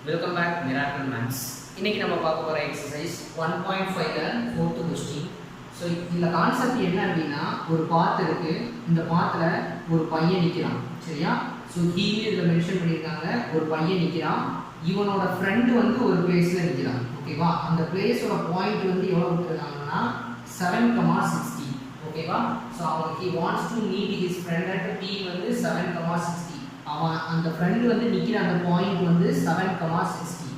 Welcome back miracle maths. இன்னைக்கு நம்ம பார்க்க போகிற எக்ஸசைஸ் 1.5ல 4th கொஸ்டின். ஸோ இந்த கான்செப்ட் என்ன அப்படின்னா, ஒரு பாத் இருக்கு, இந்த பாத்தில் ஒரு பையன் நிற்கிறான், சரியா? ஸோ கீழே இதில் மென்ஷன் பண்ணியிருக்காங்க, ஒரு பையன் நிற்கிறான், இவனோட ஃப்ரெண்டு வந்து ஒரு பிளேஸில் நிற்கிறான், ஓகேவா? அந்த பிளேஸோட பாயிண்ட் வந்து எவ்வளோ கொடுத்துருக்காங்கன்னா 7,60, ஓகேவா? ஸோ அவன் he wants to meet his friend at P வந்து 7,60. அவன் அந்த ஃப்ரெண்டு வந்து நிற்கிற அந்த பாயிண்ட் வந்து 7,60.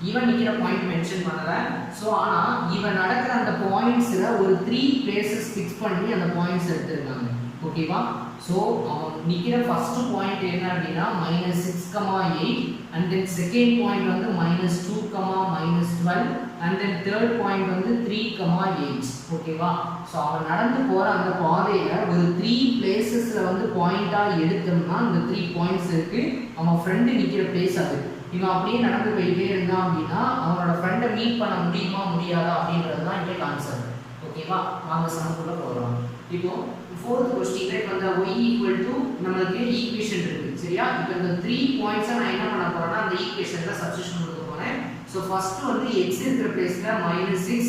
இவன் நிற்கிற பாயிண்ட் மென்ஷன் பண்ணல. ஸோ ஆனால் இவன் நடக்கிற அந்த பாயிண்ட்ஸில் ஒரு 3 பிளேசஸ் ஃபிக்ஸ் பண்ணி அந்த பாயிண்ட்ஸ் எடுத்துருக்காங்க, ஓகேவா? ஸோ அவன் நிற்கிற ஃபர்ஸ்ட் பாயிண்ட் என்ன அப்படின்னா -6,8, அண்ட் தென் செகண்ட் பாயிண்ட் வந்து -2, -12, அண்ட் தென் தேர்ட் பாயிண்ட் வந்து 3,8, ஓகேவா? ஸோ அவன் நடந்து போகிற அந்த பாதையில் ஒரு 3 பிளேசஸில் வந்து பாயிண்டாக எடுத்தோம்னா இந்த 3 பாயிண்ட்ஸ் இருக்குது. அவன் ஃப்ரெண்டு நிற்கிற பிளேஸ் அது. இவன் அப்படியே நடந்து போயிட்டே இருந்தான் அப்படின்னா அவனோட ஃப்ரெண்டை மீட் பண்ண முடியுமா முடியாதா அப்படின்றது தான் இங்கே கான்செப்ட், ஓகேவா? வாங்க சமக்குள்ள போகிறோம். இப்போ 4th கொஸ்டின்ல இப்போ இந்த y நம்மளுக்கு ஈக்குவேஷன் இருக்குது, சரியா? இப்போ இந்த 3 பாயிண்ட்ஸை நான் என்ன பண்ண போகிறேன்னா அந்த ஈக்குவேஷனில் சப்ஸ்டிட்யூஷன் கொடுக்க போகிறேன். ஸோ ஃபர்ஸ்ட் வந்து x இருக்கிற பிளேஸில் -6,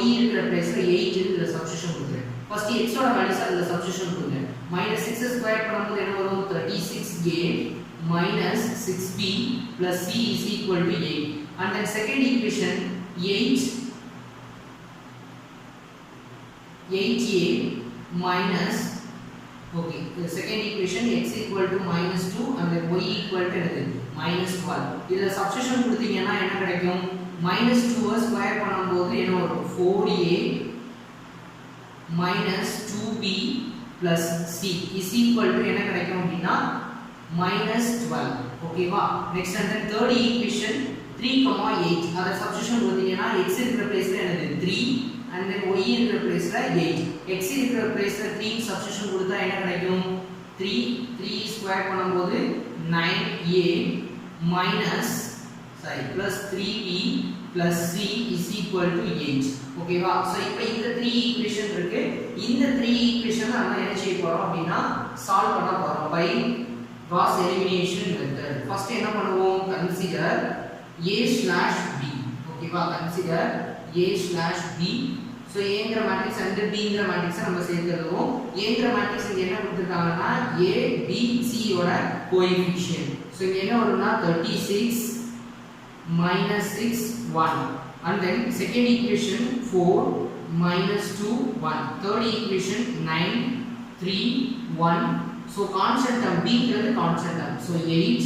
y இருக்கிற பிளேஸில் 8 இதில் சப்ஸ்டிட்யூஷன் கொடுக்குறேன். ஃபர்ஸ்ட் xோட வேல்யூஸ் அதில் சப்ஸ்டிட்யூஷன் கொடுங்க. -6 ஸ்கொயர் பண்ணும்போது என்ன வரும்? 36a minus 6b plus c is equal to 8. And then second equation 8a minus, okay, the second equation x equal to -2 and then y equal to -12. இதில் substitution கொடுத்தீங்கன்னா என்ன கிடைக்கும்? -2 square பண்ணும்போது என்ன வரும்? 4a minus 2b plus c is equal to என்ன கிடைக்கும் அப்படின்னா -12, ஓகேவா? Next and then third equation 3,8. அத சப்ஸ்டிட்யூஷன் கொடுத்தீங்கன்னா x இருக்கிற பிளேஸ்ல என்னது 3 and then y இருக்கிற பிளேஸ்ல 8. x இருக்கிற பிளேஸ்ல 3 சப்ஸ்டிட்யூஷன் கொடுத்தா என்ன கிடைக்கும்? 3 ஸ்கொயர் பண்ணும்போது 9a minus plus 3b plus c is equal to 8, ஓகேவா? சோ இப்போ இந்த 3 ஈக்குவேஷன் இருக்கு. இந்த 3 ஈக்குவேஷனை நம்ம என்ன செய்ய போறோம் அப்படினா சால்வ் பண்ண போறோம் by Gauss elimination method. First என்ன பண்ணுவோம்? Consider a/b, ஓகேவா? Consider a/b. So a ங்கற மேட்ரிக்ஸ் and b ங்கற மேட்ரிக்ஸை நம்ம சேர்த்துறோம். a ங்கற மேட்ரிக்ஸ் இங்க என்ன கொடுத்திருக்காங்கன்னா a b c யோட கோஎஃபிஷியன்ட். So இங்க என்ன வரும்னா 36 -6 1, and then second equation 4 -2 1, third equation 9 3 1. So constant term b is constant term. So 8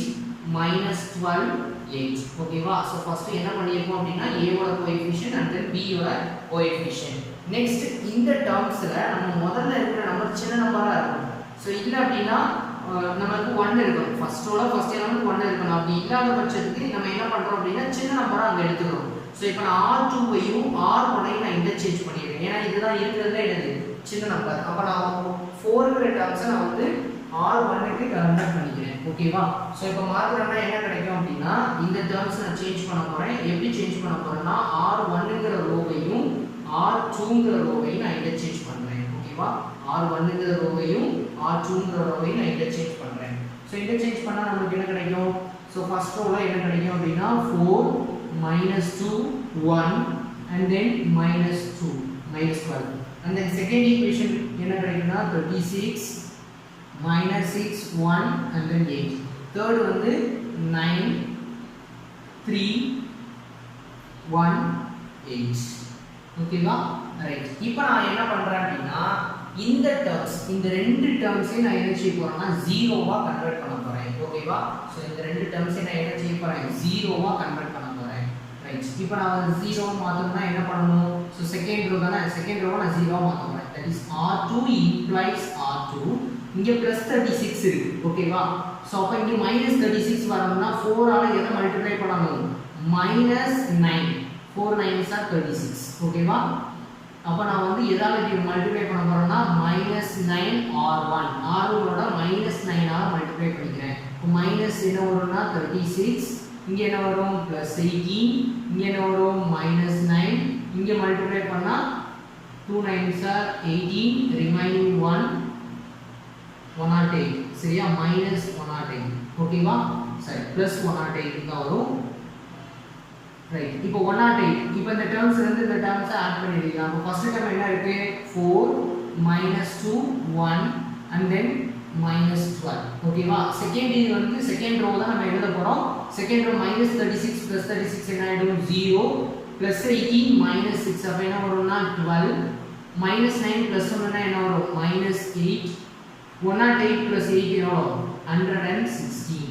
-12 8, ஓகேவா? So first என்ன பண்ணிருக்கோம் அப்படினா a ஓட கோஎஃபிஷியன்ட் and then b ஓட கோஎஃபிஷியன்ட். நெக்ஸ்ட் இந்த டேர்ம்ஸ்ல நம்ம முதல்ல இருக்கிற நம்பர் சின்ன நம்பரா இருக்கும். So இல்ல அப்படினா நமக்கு 1 இருக்கும். ஃபர்ஸ்ட் எலிமெண்ட் 1 இருக்கணும். அப்படி இல்லாத பட்சத்துக்கு நம்ம என்ன பண்றோம் அப்படினா சின்ன நம்பரா அங்க எடுத்துறோம். So இப்போ நான் r2 ஐயும் r1 ஐயும் நான் இன்டர்சேஞ்ச் பண்ணிடுறேன். ஏனா இதுதான் இருக்குறதுல என்னது சின்ன நம்பர். அப்ப நான் 4 ங்கற டேர்ம்ஸை நான் வந்து r1 க்கு கன்வர்ட் பண்ணிக்கிறேன், ஓகேவா? சோ இப்போ மாத்துறேன்னா என்ன கிடைக்கும் அப்படினா இந்த டேர்ம்ஸ் நான் சேஞ்ச் பண்ண போறேன். எப்படி சேஞ்ச் பண்ண போறேன்னா r1 ங்கற ரோவையும் r2 ங்கற ரோவையும் நான் இன்டர்சேஞ்ச் பண்றேன், ஓகேவா? r1 ங்கற ரோவையும் r2 ங்கற ரோவையும் நான் இன்டர்சேஞ்ச் பண்றேன். சோ இன்டர்சேஞ்ச் பண்ணா நமக்கு என்ன கிடைக்கும்? சோ ஃபர்ஸ்ட் ரோல என்ன கிடைக்கும் அப்படினா 4 -2 1 and then -2 -12. And then second equation என்ன கிடைக்கும்னா 36 -6 1 and then 8. third வந்து 9 3 1 8, ஓகேவா? ரைட். இப்போ நான் என்ன பண்றேன் அப்படினா இந்த டேர்ம்ஸ், இந்த ரெண்டு டேர்ம்ஸை நான் என்ன செய்ய போறேன்னா ஜீரோவா கன்வர்ட் பண்ண போறேன், ஓகேவா? சோ இந்த ரெண்டு டேர்ம்ஸை நான் என்ன செய்ய போறேன்? ஜீரோவா கன்வர்ட் பண்ண போறேன். ரைட். இப்போ நான் ஜீரோவா மாத்தணும்னா என்ன பண்ணணும்? சோ செகண்ட் ரோ தான, செகண்ட் ரோவை நான் ஜீரோவா மாத்த போறேன். That is r2 implies r2. இங்க +36 இருக்கு, ஓகேவா? சோ அப்ப இங்க -36 வரணும்னா 4 ஆல எதை மல்டிப்ளை பண்ணணும்? -9. 4 9s are 36, ஓகேவா? அப்ப நான் வந்து எதால இது மல்டிப்ளை பண்ண போறேன்னா -9 r1. r1 ஓட -9 ஆல மல்டிப்ளை பண்ணிக்கிறேன். இப்போ மைனஸ் என்ன வரும்னா 36, இங்க என்ன வரும்? +18, இங்க என்ன வரும்? -9. இங்க மல்டிப்ளை பண்ணா 2 9s are 18, remaining 1 108, சரியா? -108, ஓகேவா? சரி, +108 தான் வரும். ரைட் இப்போ 108 இப்போ இந்த டேர்ம்ஸ் இருந்து இந்த டேர்ம்ஸ் ஆட் பண்ணிடலாம் அப்போ ஃபர்ஸ்ட் டேர்ம் என்ன இருக்கு 4 minus 2 1 and then minus 12 ஓகேவா செகண்ட் இது வந்து செகண்ட் ரோ தான் நம்ம எழுத போறோம் செகண்ட் ரோ minus 36 plus 36 என்ன ஆயிடும் 0 plus 18 minus 6 அப்ப என்ன வரும்னா 12 minus 9 plus 1 என்ன வரும் minus 8 108 plus 8 என்ன வரும் 116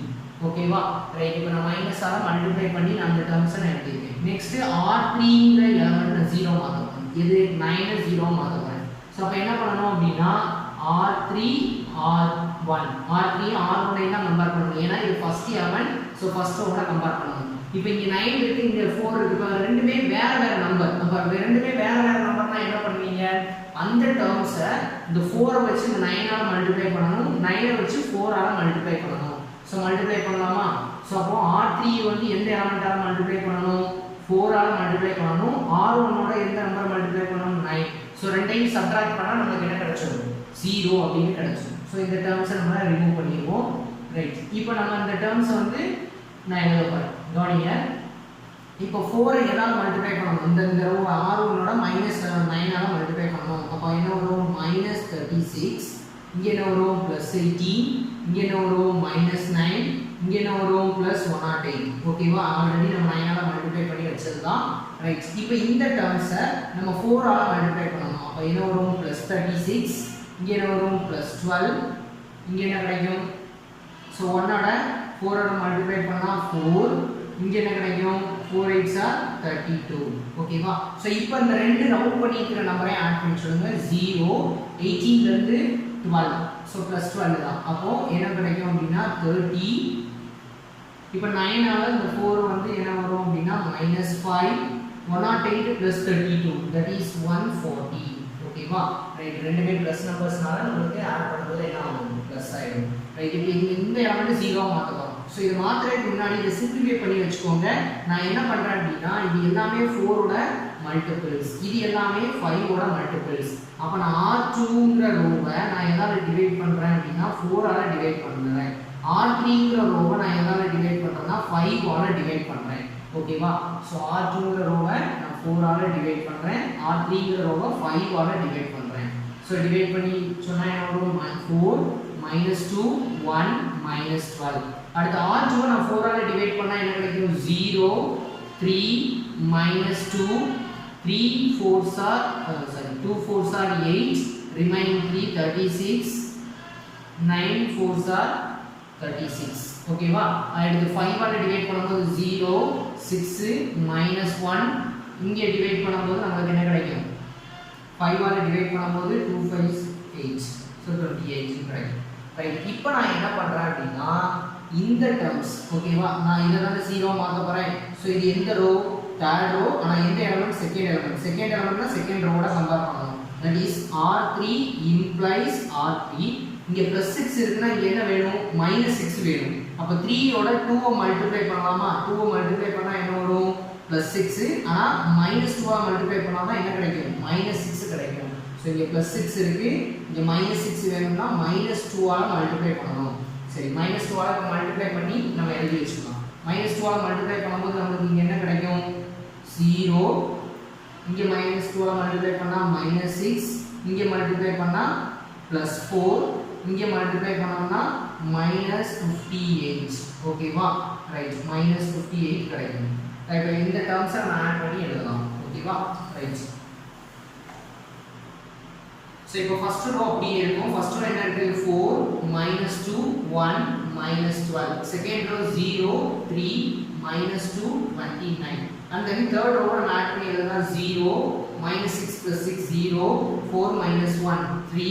ஓகேவா ரைட் இப்போ நான் மைனஸ் ஆல மல்டிப்ளை பண்ணி நான் அந்த டேர்ம்ஸ் நான் எழுதிருக்கேன் நெக்ஸ்ட் r3 ங்கற எலிமெண்ட் நான் 0 மாத்தணும் இது 9 0 மாத்தணும் சோ அப்ப என்ன பண்ணனும் அப்படினா r3 r1 r3 r1 என்ன கம்பேர் பண்ணனும் ஏனா இது ஃபர்ஸ்ட் எலிமெண்ட் சோ ஃபர்ஸ்ட் ஓட கம்பேர் பண்ணனும் இப்போ இங்க 9 இருக்கு இங்க 4 இருக்கு இப்போ ரெண்டுமே வேற வேற நம்பர் அப்ப ரெண்டுமே வேற வேற நம்பர்னா என்ன பண்ணுவீங்க அந்த டேர்ம்ஸை இந்த 4 வச்சு இந்த 9 ஆல மல்டிப்ளை பண்ணனும் 9 வச்சு 4 ஆல மல்டிப்ளை பண்ணனும் சோ மல்டிப்ளை பண்ணலாமா சோ அப்போ r3 வந்து எந்த எலிமெண்ட் ஆல மல்டிப்ளை பண்ணனும் 4 ஆல மல்டிப்ளை பண்ணனும் r1 ஓட எந்த நம்பர் மல்டிப்ளை பண்ணனும் 9 சோ ரெண்டையும் சப்ட்ராக்ட் பண்ணா நமக்கு என்ன கிடைச்சிரும் 0 அப்படினு கிடைச்சிரும் சோ இந்த டேர்ம்ஸை நம்ம ரிமூவ் பண்ணிடுவோம் ரைட் இப்போ நம்ம இந்த டேர்ம்ஸ் வந்து நான் எழுத போறேன் கவனிங்க இப்போ 4 எதால மல்டிப்ளை பண்ணனும் இந்த ரோ r1 ஓட -9 ஆல மல்டிப்ளை பண்ணனும் அப்ப என்ன வரும் -36 இங்க என்ன வரும் +18 இங்க என்ன வரும் -9 இங்க என்ன வரும் +108 ஓகேவா ஆல்ரெடி நம்ம 9 ஆல மல்டிப்ளை பண்ணி வச்சதுதான் ரைட் இப்போ இந்த டேர்ம்ஸை நம்ம 4 ஆல மல்டிப்ளை பண்ணனும் அப்ப என்ன வரும் +36 இங்க என்ன வரும் +12 இங்க என்ன கிடைக்கும் சோ 1 ஓட 4 ஓட மல்டிப்ளை பண்ணா 4 இங்க என்ன கிடைக்கும் 4 8s are 32 ஓகேவா சோ இப்போ இந்த ரெண்டு ரவுண்ட் பண்ணி இருக்கிற நம்பரை ஆட் பண்ணி சொல்லுங்க 0 18 ல இருந்து 12 சோ +12 தான் அப்போ என்ன கிடைக்கும் அப்படினா 30 இப்போ 9 ஆல இந்த 4 வந்து என்ன வரும் அப்படினா -5 108 + 32 that is 140 ஓகேவா ரைட் ரெண்டுமே ப்ளஸ் நம்பர்ஸ்னால நமக்கு ஆட் பண்ணும்போது என்ன ஆகும் ப்ளஸ் ஆயிடும் ரைட் இப்போ இந்த எலிமெண்ட் 0 மாத்த போறோம் சோ இது மாத்துறதுக்கு முன்னாடி இத சிம்பிளிஃபை பண்ணி வெச்சுக்கோங்க நான் என்ன பண்றேன் அப்படினா இது எல்லாமே 4 ஓட மல்டிபிள்ஸ் இது எல்லாமே 5 ஓட மல்டிபிள்ஸ் அப்ப நான் r2ங்கற ரோவை நான் எதால டிவைட் பண்றேன் அப்படினா 4 ஆல டிவைட் பண்றேன் r3ங்கற ரோவை நான் எதால டிவைட் பண்றேன்னா 5 ஆல டிவைட் பண்றேன் ஓகேவா சோ r2ங்கற ரோவை நான் 4 ஆல டிவைட் பண்றேன் r3ங்கற ரோவை 5 ஆல டிவைட் பண்றேன் சோ டிவைட் பண்ணி சொன்னா என்ன வரும் 4 -2 1 -12 அடுத்து r2 நான் 4 ஆல டிவைட் பண்ணா என்ன கிடைக்கும் 0 3 -2 3 4s are 2 4s are 8 remaining 3 36 9 4s are 36 ஓகேவா அடுத்து 5 ஆல டிவைட் பண்ணும்போது 0 6 -1 இங்க டிவைட் பண்ணும்போது நமக்கு என்ன கிடைக்கும் 5 ஆல டிவைட் பண்ணும்போது 2 5 8 so 28 கிடைக்கும் ரைட் இப்போ நான் என்ன பண்றேன் அப்படினா இந்த டேர்ம்ஸ் ஓகேவா நான் இத தான் 0 மாத்த போறேன் சோ இது எந்த ரோ தேர்ட் ரோ ஆனா எந்த எலிமெண்ட் செகண்ட் எலிமெண்ட்னா செகண்ட் ரோட கம்பேர் பண்ணனும் that is r3 implies r3 இங்க +6 இருக்குனா இங்க என்ன வேணும் -6 வேணும் அப்ப 3 ஓட 2 ஐ மல்டிப்ளை பண்ணலாமா 2 ஐ மல்டிப்ளை பண்ணா என்ன வரும் +6 ஆனா -2 ஆ மல்டிப்ளை பண்ணா என்ன கிடைக்கும் -6 கிடைக்கும் சோ இங்க +6 இருக்கு இங்க -6 வேணும்னா -2 ஆல மல்டிப்ளை பண்ணனும் சரி -2 ஆல மல்டிப்ளை பண்ணி நம்ம எழுதி வெச்சுக்கலாம் -2 ஆல மல்டிப்ளை பண்ணும்போது நமக்கு இங்க என்ன கிடைக்கும் 0 இங்க -2 ஆல மல்டிப்ளை பண்ணா -6 இங்க மல்டிப்ளை பண்ணா +4 இங்க மல்டிப்ளை பண்ணோம்னா -58 ஓகேவா ரைட் -58 கிடைக்கும் ரைட் இந்த டேர்ம்ஸை நம்ம ஆட் பண்ணி எழுதலாம் ஓகேவா ரைட் சோ இப்போ ஃபர்ஸ்ட் ரோ அப்படியே இருக்கும் ஃபர்ஸ்ட் ரோ என்ன இருக்கு 4 -2 1 -12 second row 0 3 -2 29 and then third row நம்ம ஆட் பண்ணி எழுதனா 0 -6 + 6 0 4 -1 3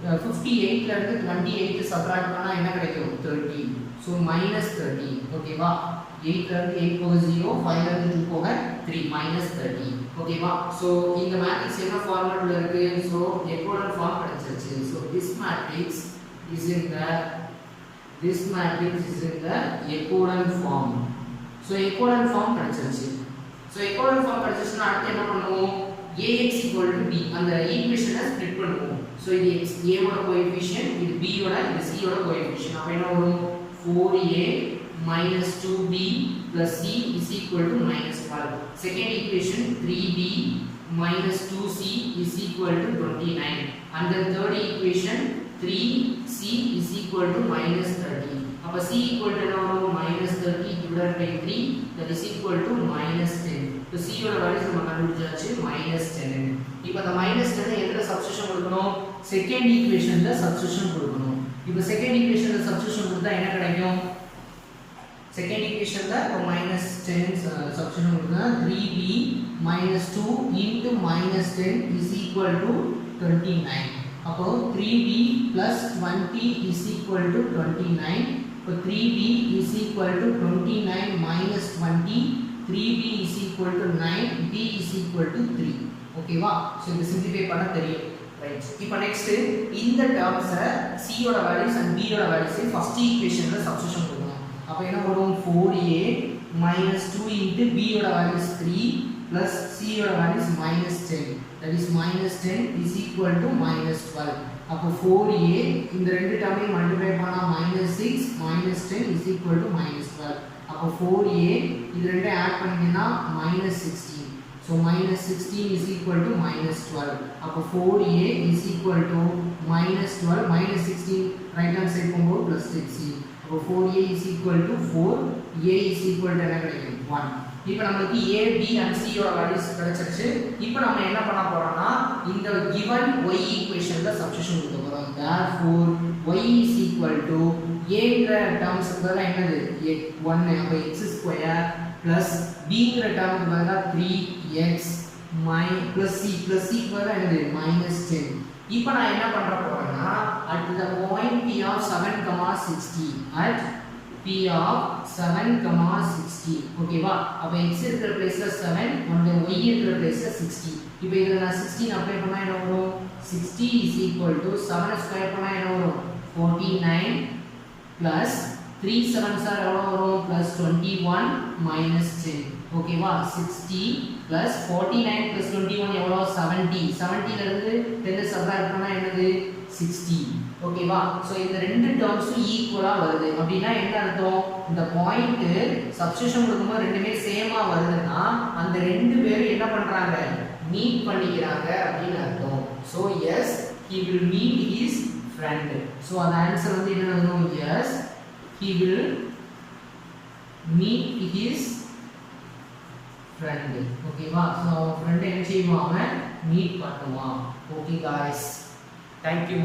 58 ல இருந்து 28 சப்ட்ராக்ட் பண்ணா என்ன கிடைக்கும் 30 சோ -30 ஓகேவா 8 ல இருந்து 8 போக 0 5 ல இருந்து 2 போக 3 -30 ஓகேவா சோ இந்த மேட்ரிக்ஸ் என்ன ஃபார்மட்ல இருக்கு சோ எக்கோலன் ஃபார்ம் கிடைச்சிருச்சு so this matrix is in the equivalent form so equivalent form கிடைச்சிருச்சு சோ equivalent form கிடைச்சிருச்சுனா அடுத்து என்ன பண்ணுவோம் ax = b அந்த ஈக்குவேஷனை ஸ்ப்ளிட் பண்ணுவோம் சோ இது x a ஓட கோஎஃபிஷியன்ட் இது b ஓட இது c ஓட கோஎஃபிஷியன்ட் அப்ப என்ன வரும் 4a minus 2b plus c is equal to minus 12. Second equation 3b minus 2c is equal to 29. And the third equation 3c is equal to minus 30. அப்ப c equal to என்ன வரும் minus 30 divided by 3 that is equal to minus 10. இப்போ c யோட value நம்ம கண்டுபிடிச்சாச்சு minus 10. இப்போ அந்த minus 10 எதுல சப்ஸ்டிட்யூஷன் கொடுக்கணும் செகண்ட் ஈக்குவேஷன்ல சப்ஸ்டிட்யூஷன் கொடுக்கணும். இப்போ செகண்ட் ஈக்குவேஷன்ல சப்ஸ்டிட்யூஷன் கொடுத்தா என்ன கிடைக்கும் செகண்ட் ஈக்குவேஷன்ல இப்போ minus 10 சப்ஸ்டிட்யூஷன் கொடுத்தா 3b minus 2 into minus 10 is equal to 29. அப்போ 3b plus 20 is equal to 29. So 3b is equal to 29 minus 20. 3b is equal to 9. b is equal to 3. Okay வா? So இது simplify பண்ண தெரியும். Right. இப்போ next இந்த terms c யோட values and b யோட values first equationல substitution கொடுக்கணும். அப்ப என்ன வரும் 4a minus 2 into b யோட values 3 plus c யோட values minus 10. That is minus 10 is equal to minus 12. அப்போ 4a இந்த ரெண்டு டேர்மையும் மல்டிப்ளை பண்ணா minus 6 minus 10 is equal to minus 12. அப்போ 4a இது ரெண்டையும் ஆட் பண்ணீங்கன்னா minus 16. So minus 16 is equal to minus 12. அப்போ 4a is equal to minus 12 minus 16 right hand side போகும்போது plus 16. அப்போ 4a is equal to 4. a is equal to என்ன கிடைக்கும் 1. இப்போ நமக்கு a b and c யோட வேல்யூஸ் கிடைச்சிருச்சு. இப்போ நம்ம என்ன பண்ண போறோம்னா இந்த given y ஈக்குவேஷன்ல சப்ஸ்டிட்யூஷன் கொடுக்க போறோம். therefore y is equal to a ங்கற டேர்ம்ஸ்க்கு பதிலா என்னது 1 அப்ப x ஸ்கொயர் plus b ங்கற டேர்ம்க்கு பதிலா 3x plus c க்கு பதிலா என்னது -10. இப்போ நான் என்ன பண்ற போறேன்னா at the point p of 7, 60 at p of 7, 60 ஓகேவா அப்ப x இருக்கிற பிளேஸ்ல 7 and y இருக்கிற பிளேஸ்ல 60. இப்போ இதுல நான் 16 அப்ளை பண்ணா என்ன வரும் 60 is equal to 7 ஸ்கொயர் பண்ணா என்ன வரும் 49 plus 3 7s are எவ்வளவு வரும் plus 21 minus 10 ஓகேவா 60 plus 49 plus 21 எவ்வளவு 70 70 ல இருந்து 10 சப்ட்ராக்ட் பண்ணா என்னது 60 ஓகேவா சோ இந்த ரெண்டு டேர்ம்ஸும் ஈக்குவலா வருது அப்படினா என்ன அர்த்தம் இந்த பாயிண்ட் சப்ஸ்டிட்யூஷன் கொடுக்கும்போது ரெண்டுமே சேமா வருதுன்னா அந்த ரெண்டு பேரும் என்ன பண்றாங்க மீட் பண்ணிக்கிறாங்க அப்படினு அர்த்தம் so yes he will meet his friend so அந்த ஆன்சர் வந்து என்ன வரும் yes he will meet his friend ஓகேவா சோ friend என்ன செய்வாங்க மீட் பண்ணுவான் ஓகே गाइस thank you